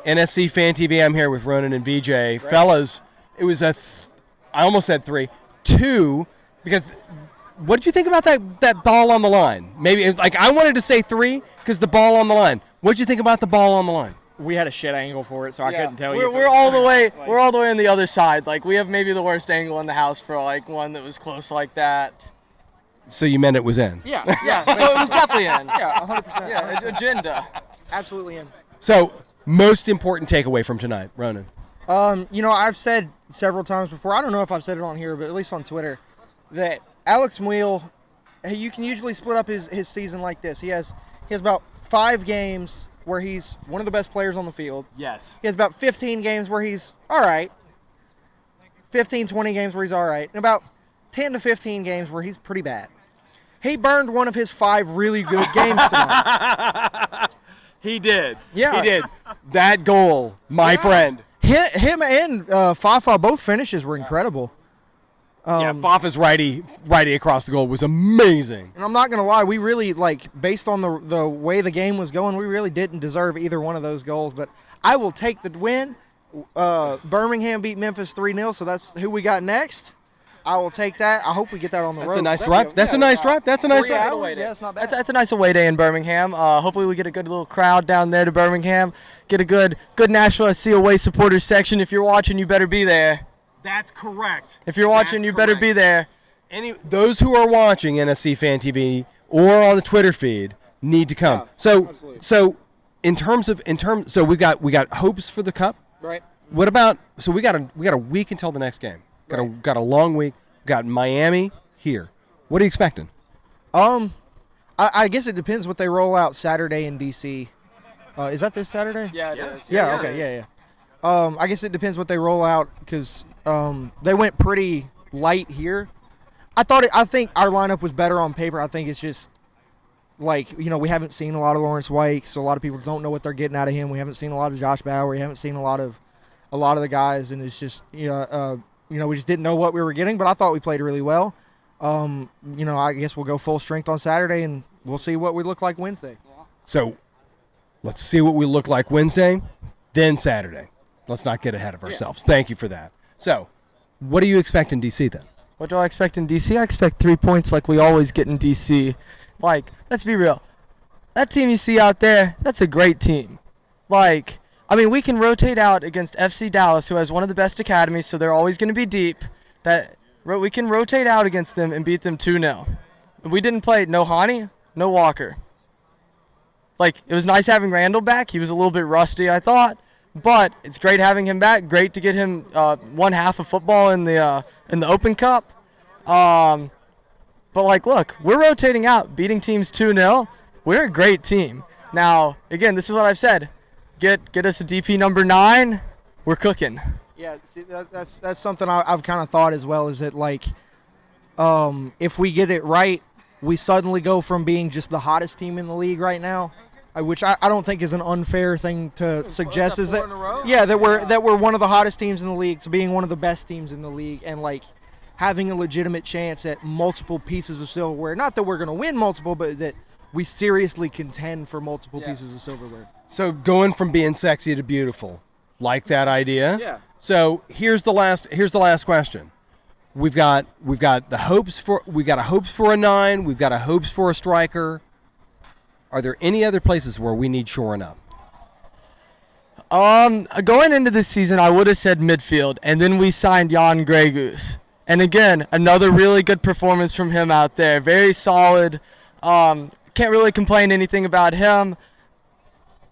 NSC Fan TV. I'm here with Ronan and Vijay. Right. Fellas, it was I almost said 3. 2, because what did you think about that ball on the line? Maybe, like, I wanted to say 3 because the ball on the line. What did you think about the ball on the line? We had a shit angle for it, so I couldn't tell you. We're all the way. We're all the way on the other side. Like, we have maybe the worst angle in the house for like one that was close like that. So you meant it was in? Yeah. So it was definitely in. Yeah, 100%. Yeah, it's agenda. Absolutely in. So most important takeaway from tonight, Ronan. I've said several times before. I don't know if I've said it on here, but at least on Twitter, that Alex Muyl, you can usually split up his season like this. He has about 5 games where he's one of the best players on the field. Yes. He has about 15 games where he's all right. 15, 20 games where he's all right. And about 10 to 15 games where he's pretty bad. He burned one of his 5 really good games tonight. He did. Yeah. He did. That goal, my friend. Him and Fafa, both finishes were incredible. Fafa's righty across the goal was amazing. And I'm not going to lie, we really, based on the way the game was going, we really didn't deserve either one of those goals. But I will take the win. Birmingham beat Memphis 3-0, so that's who we got next. I will take that. I hope we get that on the road. That's a nice drive. That's a nice drive. That's a nice drive. Yeah, it's not bad. That's a nice away day in Birmingham. Hopefully we get a good little crowd down there to Birmingham. Get a good Nashville SC away supporters section. If you're watching, you better be there. That's correct. If you're watching, you better be there. Those who are watching NSC Fan TV or on the Twitter feed need to come. So we got hopes for the Cup. Right. What about? So we got a week until the next game. Got a long week. Got Miami here. What are you expecting? I guess it depends what they roll out Saturday in DC. Is that this Saturday? Yeah, it is. Yeah. Okay. Yeah. I guess it depends what they roll out because they went pretty light here. I think our lineup was better on paper. I think it's just we haven't seen a lot of Lawrence White, so a lot of people don't know what they're getting out of him. We haven't seen a lot of Josh Bauer. We haven't seen a lot of the guys, and it's just we just didn't know what we were getting. But I thought we played really well. I guess we'll go full strength on Saturday, and we'll see what we look like Wednesday. So let's see what we look like Wednesday, then Saturday. Let's not get ahead of ourselves. Yeah. Thank you for that. So what do you expect in D.C. then? What do I expect in D.C.? I expect 3 points like we always get in D.C. Let's be real. That team you see out there, that's a great team. We can rotate out against FC Dallas, who has one of the best academies, so they're always going to be deep. We can rotate out against them and beat them 2-0. We didn't play no Hani, no Walker. It was nice having Randall back. He was a little bit rusty, I thought. But it's great having him back. Great to get him one half of football in the Open Cup. But look, we're rotating out, beating teams 2-0. We're a great team. Now, again, this is what I've said. Get us a DP number 9. We're cooking. Yeah, see, that's something I've kind of thought as well. Is that if we get it right, we suddenly go from being just the hottest team in the league right now. Which I don't think is an unfair thing to suggest, is that we're one of the hottest teams in the league to being one of the best teams in the league and having a legitimate chance at multiple pieces of silverware. Not that we're going to win multiple, but that we seriously contend for multiple pieces of silverware. So going from being sexy to beautiful, like that idea. Yeah. So here's the last question. We've got a hopes for a 9. We've got a hopes for a striker. Are there any other places where we need shoring up? Going into this season, I would have said midfield, and then we signed Jan Gregus. And again, another really good performance from him out there. Very solid. Can't really complain anything about him.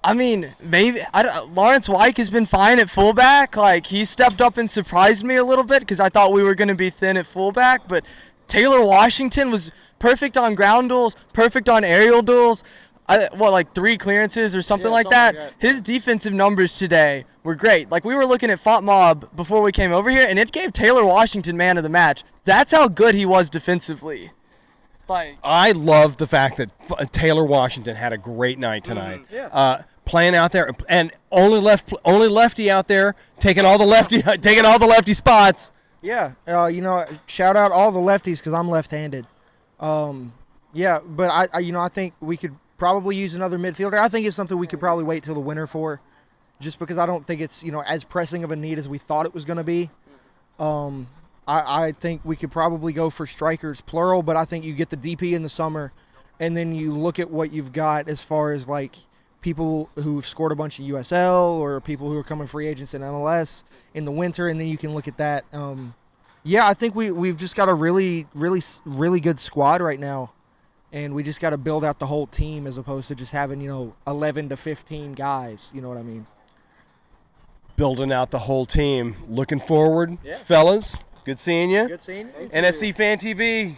Maybe Lawrence White has been fine at fullback. He stepped up and surprised me a little bit because I thought we were going to be thin at fullback. But Taylor Washington was perfect on ground duels, perfect on aerial duels. 3 clearances or something like that. His defensive numbers today were great. We were looking at Font Mob before we came over here, and it gave Taylor Washington man of the match. That's how good he was defensively. I love the fact that Taylor Washington had a great night tonight. Playing out there, and only lefty out there taking all the lefty spots. Yeah, shout out all the lefties because I'm left-handed. But I think we could probably use another midfielder. I think it's something we could probably wait till the winter for. just because I don't think it's, as pressing of a need as we thought it was going to be. I think we could probably go for strikers, plural, but I think you get the DP in the summer, and then you look at what you've got as far as, like, people who've scored a bunch of USL or people who are coming free agents in MLS in the winter, and then you can look at that. I think we've just got a really, really, really good squad right now, and we just got to build out the whole team as opposed to just having, 11 to 15 guys. You know what I mean? Building out the whole team. Looking forward, fellas. Good seeing you. Good seeing you. NSC Fan TV.